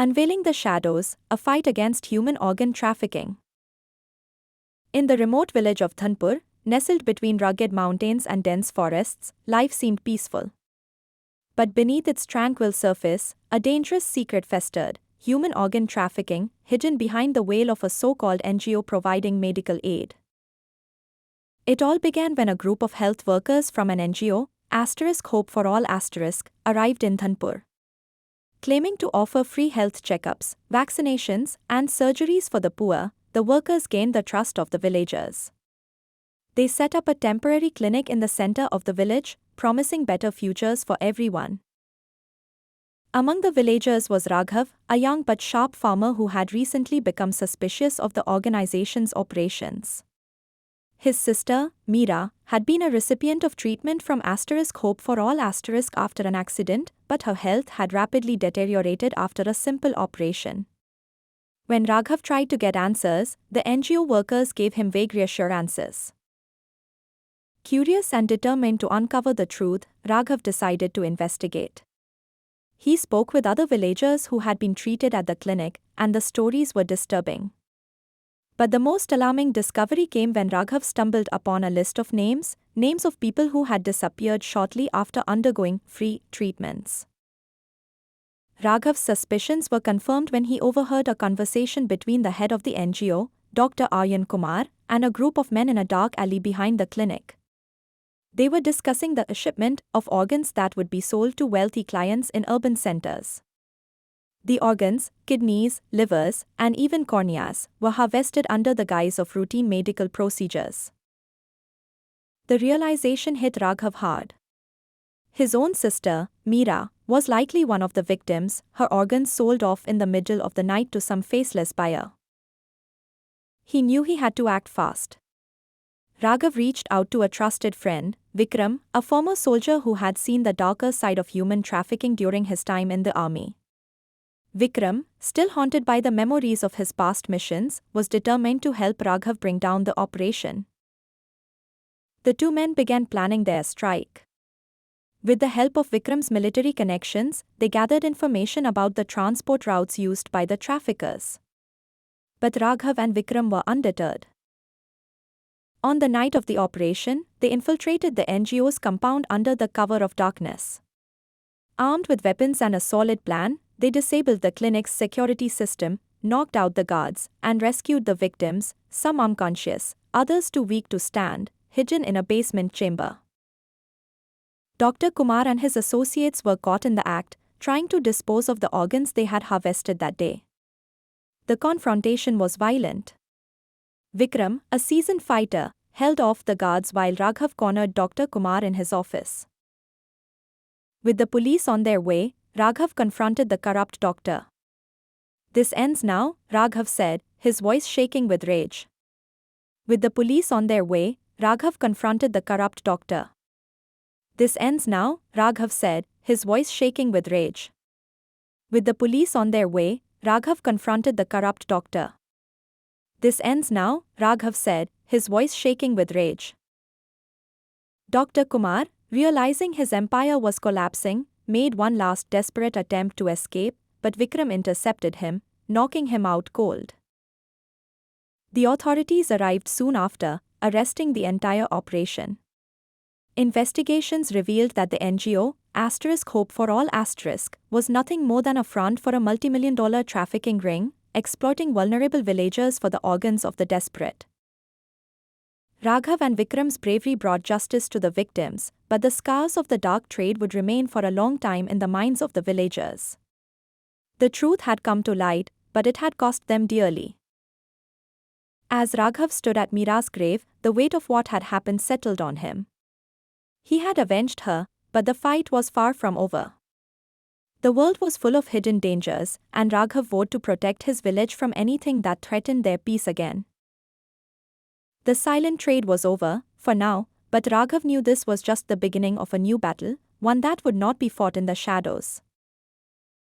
Unveiling the Shadows, a fight against human organ trafficking. In the remote village of Dhanpur, nestled between rugged mountains and dense forests, life seemed peaceful. But beneath its tranquil surface, a dangerous secret festered: human organ trafficking, hidden behind the veil of a so-called NGO providing medical aid. It all began when a group of health workers from an NGO, Hope for All, arrived in Dhanpur. Claiming to offer free health checkups, vaccinations, and surgeries for the poor, the workers gained the trust of the villagers. They set up a temporary clinic in the center of the village, promising better futures for everyone. Among the villagers was Raghav, a young but sharp farmer who had recently become suspicious of the organization's operations. His sister, Meera, had been a recipient of treatment from Hope for All after an accident, but her health had rapidly deteriorated after a simple operation. When Raghav tried to get answers, the NGO workers gave him vague reassurances. Curious and determined to uncover the truth, Raghav decided to investigate. He spoke with other villagers who had been treated at the clinic, and the stories were disturbing. But the most alarming discovery came when Raghav stumbled upon a list of names of people who had disappeared shortly after undergoing free treatments. Raghav's suspicions were confirmed when he overheard a conversation between the head of the NGO, Dr. Aryan Kumar, and a group of men in a dark alley behind the clinic. They were discussing the shipment of organs that would be sold to wealthy clients in urban centers. The organs, kidneys, livers, and even corneas, were harvested under the guise of routine medical procedures. The realization hit Raghav hard. His own sister, Meera, was likely one of the victims, her organs sold off in the middle of the night to some faceless buyer. He knew he had to act fast. Raghav reached out to a trusted friend, Vikram, a former soldier who had seen the darker side of human trafficking during his time in the army. Vikram, still haunted by the memories of his past missions, was determined to help Raghav bring down the operation. The two men began planning their strike. With the help of Vikram's military connections, they gathered information about the transport routes used by the traffickers. But Raghav and Vikram were undeterred. On the night of the operation, they infiltrated the NGO's compound under the cover of darkness. Armed with weapons and a solid plan, they disabled the clinic's security system, knocked out the guards, and rescued the victims, some unconscious, others too weak to stand, hidden in a basement chamber. Dr. Kumar and his associates were caught in the act, trying to dispose of the organs they had harvested that day. The confrontation was violent. Vikram, a seasoned fighter, held off the guards while Raghav cornered Dr. Kumar in his office. With the police on their way, Raghav confronted the corrupt doctor. "This ends now," Raghav said, his voice shaking with rage. With the police on their way, Raghav confronted the corrupt doctor. "This ends now," Raghav said, his voice shaking with rage. With the police on their way, Raghav confronted the corrupt doctor. "This ends now," Raghav said, his voice shaking with rage. Dr. Kumar, realizing his empire was collapsing, made one last desperate attempt to escape, but Vikram intercepted him, knocking him out cold. The authorities arrived soon after, arresting the entire operation. Investigations revealed that the NGO, Hope for All, was nothing more than a front for a multimillion-dollar trafficking ring, exploiting vulnerable villagers for the organs of the desperate. Raghav and Vikram's bravery brought justice to the victims, but the scars of the dark trade would remain for a long time in the minds of the villagers. The truth had come to light, but it had cost them dearly. As Raghav stood at Meera's grave, the weight of what had happened settled on him. He had avenged her, but the fight was far from over. The world was full of hidden dangers, and Raghav vowed to protect his village from anything that threatened their peace again. The silent trade was over, for now, but Raghav knew this was just the beginning of a new battle, one that would not be fought in the shadows.